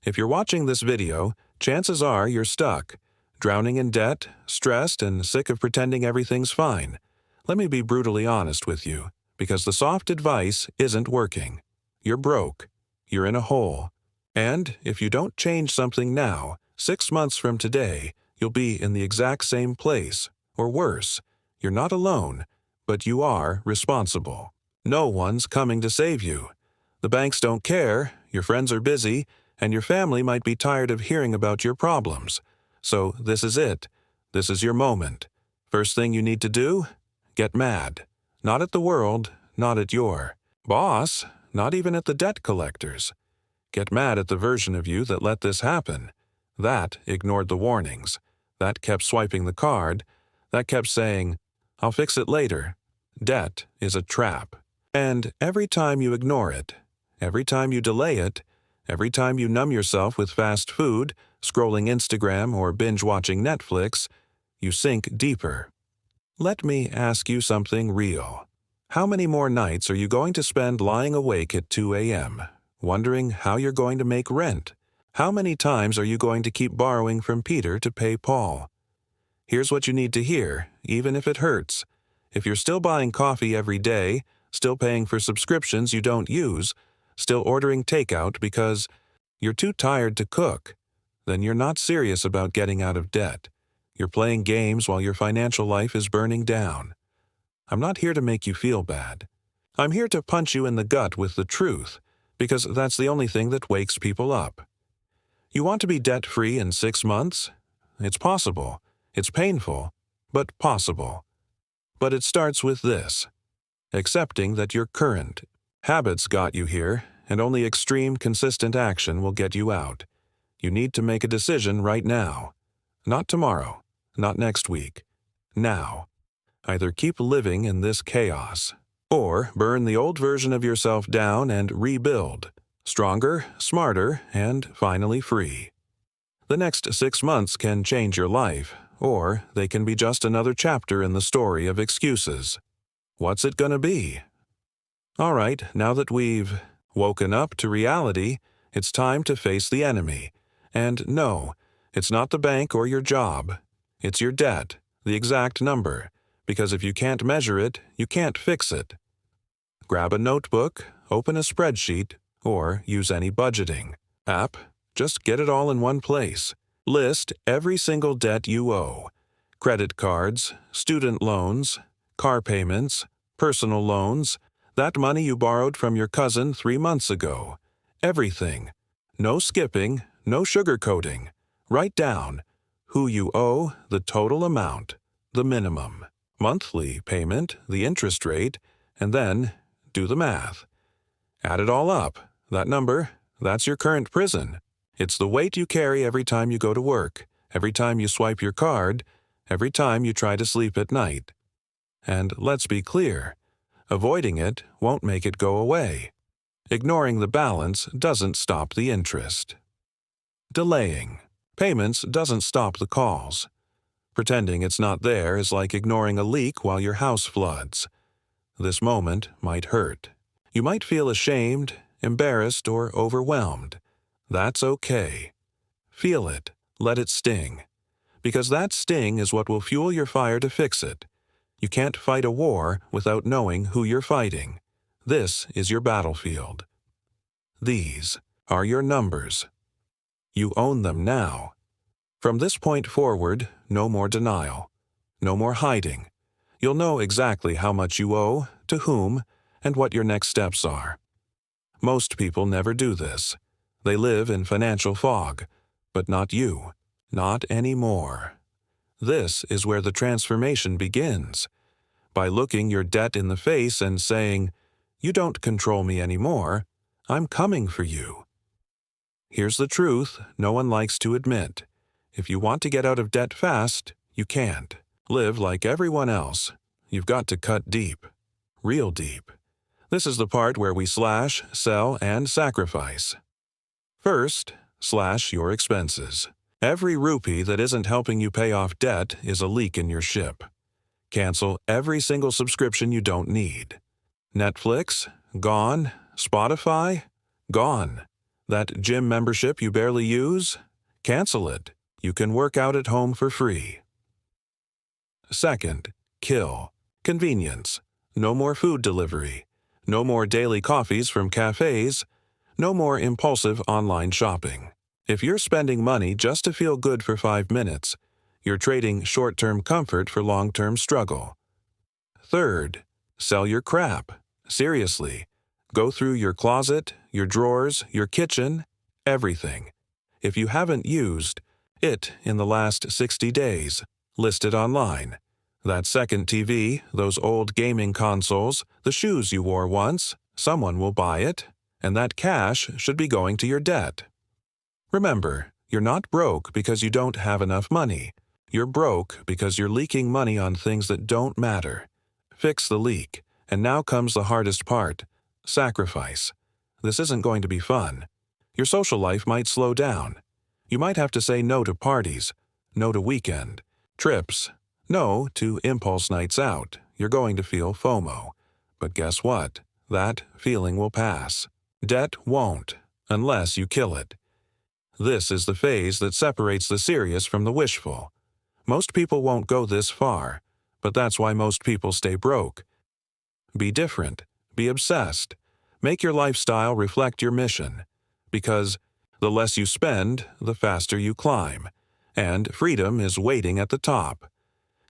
If you're watching this video, chances are you're stuck, drowning in debt, stressed, and sick of pretending everything's fine. Let me be brutally honest with you, because the soft advice isn't working. You're broke. You're in a hole. And if you don't change something now, 6 months from today, you'll be in the exact same place, or worse. You're not alone, but you are responsible. No one's coming to save you. The banks don't care, your friends are busy, and your family might be tired of hearing about your problems. So this is it. This is your moment. First thing you need to do? Get mad. Not at the world, not at your boss, not even at the debt collectors. Get mad at the version of you that let this happen. That ignored the warnings. That kept swiping the card. That kept saying, "I'll fix it later." Debt is a trap. And every time you ignore it, every time you delay it, every time you numb yourself with fast food, scrolling Instagram, or binge-watching Netflix, you sink deeper. Let me ask you something real. How many more nights are you going to spend lying awake at 2 a.m., wondering how you're going to make rent? How many times are you going to keep borrowing from Peter to pay Paul? Here's what you need to hear, even if it hurts. If you're still buying coffee every day, still paying for subscriptions you don't use, still ordering takeout because you're too tired to cook, then you're not serious about getting out of debt. You're playing games while your financial life is burning down. I'm not here to make you feel bad. I'm here to punch you in the gut with the truth, because that's the only thing that wakes people up. You want to be debt-free in 6 months? It's possible. It's painful, but possible. But it starts with this: accepting that your current habits got you here, and only extreme, consistent action will get you out. You need to make a decision right now. Not tomorrow, not next week. Now. Either keep living in this chaos, or burn the old version of yourself down and rebuild, stronger, smarter, and finally free. The next 6 months can change your life, or they can be just another chapter in the story of excuses. What's it gonna be? All right, now that we've woken up to reality, it's time to face the enemy. And no, it's not the bank or your job. It's your debt, the exact number, because if you can't measure it, you can't fix it. Grab a notebook, open a spreadsheet, or use any budgeting app. Just get it all in one place. List every single debt you owe: credit cards, student loans, car payments, personal loans, that money you borrowed from your cousin 3 months ago. Everything. No skipping, no sugarcoating. Write down who you owe, the total amount, the minimum, monthly payment, the interest rate, and then do the math. Add it all up. That number, that's your current prison. It's the weight you carry every time you go to work, every time you swipe your card, every time you try to sleep at night. And let's be clear, avoiding it won't make it go away. Ignoring the balance doesn't stop the interest. Delaying payments doesn't stop the calls. Pretending it's not there is like ignoring a leak while your house floods. This moment might hurt. You might feel ashamed, embarrassed, or overwhelmed. That's okay. Feel it. Let it sting. Because that sting is what will fuel your fire to fix it. You can't fight a war without knowing who you're fighting. This is your battlefield. These are your numbers. You own them now. From this point forward, no more denial. No more hiding. You'll know exactly how much you owe, to whom, and what your next steps are. Most people never do this. They live in financial fog. But not you. Not anymore. This is where the transformation begins. By looking your debt in the face and saying, "You don't control me anymore. I'm coming for you." Here's the truth no one likes to admit. If you want to get out of debt fast, you can't. Live like everyone else. You've got to cut deep. Real deep. This is the part where we slash, sell, and sacrifice. First, slash your expenses. Every rupee that isn't helping you pay off debt is a leak in your ship. Cancel every single subscription you don't need. Netflix? Gone. Spotify? Gone. That gym membership you barely use? Cancel it. You can work out at home for free. Second, kill. Convenience. No more food delivery. No more daily coffees from cafes. No more impulsive online shopping. If you're spending money just to feel good for 5 minutes, you're trading short-term comfort for long-term struggle. Third, sell your crap. Seriously. Go through your closet, your drawers, your kitchen, everything. If you haven't used it in the last 60 days, list it online. That second TV, those old gaming consoles, the shoes you wore once, someone will buy it, and that cash should be going to your debt. Remember, you're not broke because you don't have enough money. You're broke because you're leaking money on things that don't matter. Fix the leak, and now comes the hardest part: sacrifice. This isn't going to be fun. Your social life might slow down. You might have to say no to parties, no to weekend trips, no to impulse nights out. You're going to feel FOMO. But guess what? That feeling will pass. Debt won't, unless you kill it. This is the phase that separates the serious from the wishful. Most people won't go this far, but that's why most people stay broke. Be different. Be obsessed. Make your lifestyle reflect your mission. Because the less you spend, the faster you climb. And freedom is waiting at the top.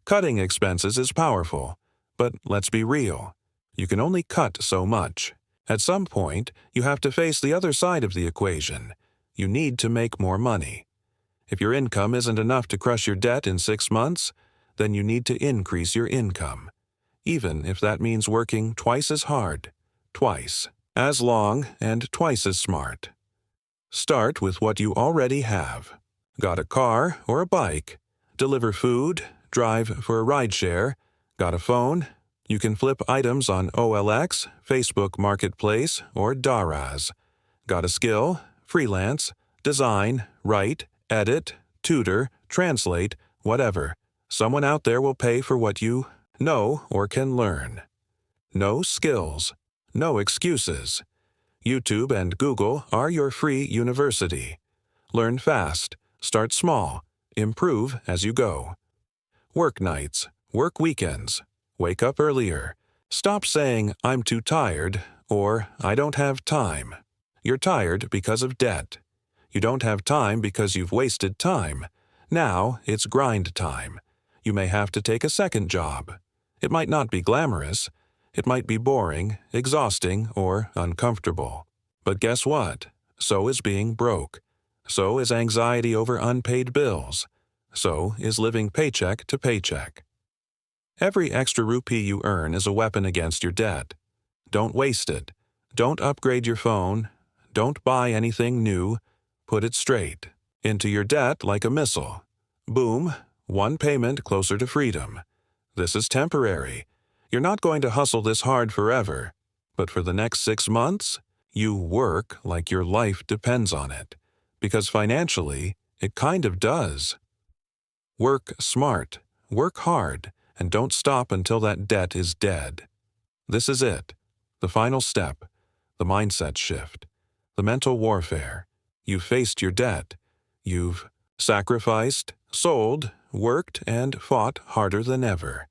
Cutting expenses is powerful, but let's be real. You can only cut so much. At some point, you have to face the other side of the equation. You need to make more money. If your income isn't enough to crush your debt in 6 months, then you need to increase your income. Even if that means working twice as hard, twice as long, and twice as smart. Start with what you already have. Got a car or a bike? Deliver food? Drive for a rideshare? Got a phone? You can flip items on OLX, Facebook Marketplace, or Daraz. Got a skill? Freelance, design, write, edit, tutor, translate, whatever. Someone out there will pay for what you know or can learn. No skills. No excuses. YouTube and Google are your free university. Learn fast. Start small. Improve as you go. Work nights. Work weekends. Wake up earlier. Stop saying, "I'm too tired," or "I don't have time." You're tired because of debt. You don't have time because you've wasted time. Now it's grind time. You may have to take a second job. It might not be glamorous. It might be boring, exhausting, or uncomfortable. But guess what? So is being broke. So is anxiety over unpaid bills. So is living paycheck to paycheck. Every extra rupee you earn is a weapon against your debt. Don't waste it. Don't upgrade your phone. Don't buy anything new. Put it straight into your debt like a missile. Boom, one payment closer to freedom. This is temporary. You're not going to hustle this hard forever. But for the next 6 months, you work like your life depends on it. Because financially, it kind of does. Work smart, work hard, and don't stop until that debt is dead. This is it. The final step. The mindset shift. The mental warfare. You've faced your debt. You've sacrificed, sold, worked, and fought harder than ever.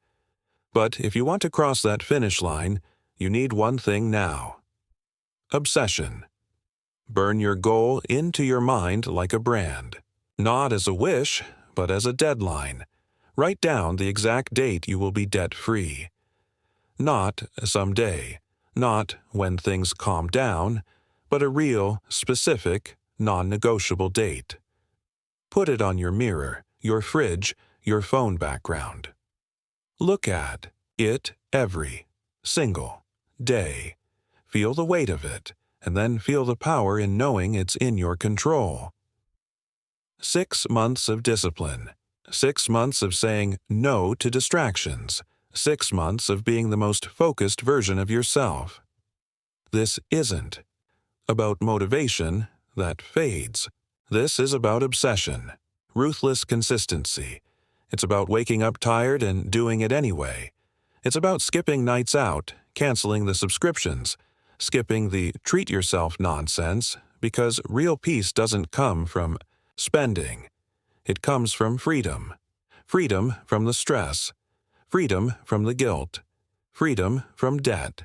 But if you want to cross that finish line, you need one thing now. Obsession. Burn your goal into your mind like a brand. Not as a wish, but as a deadline. Write down the exact date you will be debt-free. Not someday. Not when things calm down, but a real, specific, non-negotiable date. Put it on your mirror, your fridge, your phone background. Look at it every single day. Feel the weight of it, and then feel the power in knowing it's in your control. 6 months of discipline. 6 months of saying no to distractions. 6 months of being the most focused version of yourself. This isn't about motivation that fades. This is about obsession, ruthless consistency. It's about waking up tired and doing it anyway. It's about skipping nights out, canceling the subscriptions, skipping the treat yourself nonsense, because real peace doesn't come from spending. It comes from freedom. Freedom from the stress. Freedom from the guilt. Freedom from debt.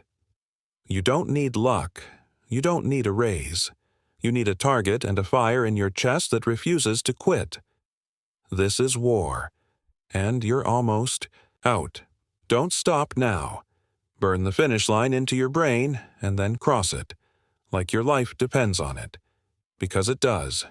You don't need luck. You don't need a raise. You need a target and a fire in your chest that refuses to quit. This is war. And you're almost out. Don't stop now. Burn the finish line into your brain and then cross it, like your life depends on it. Because it does.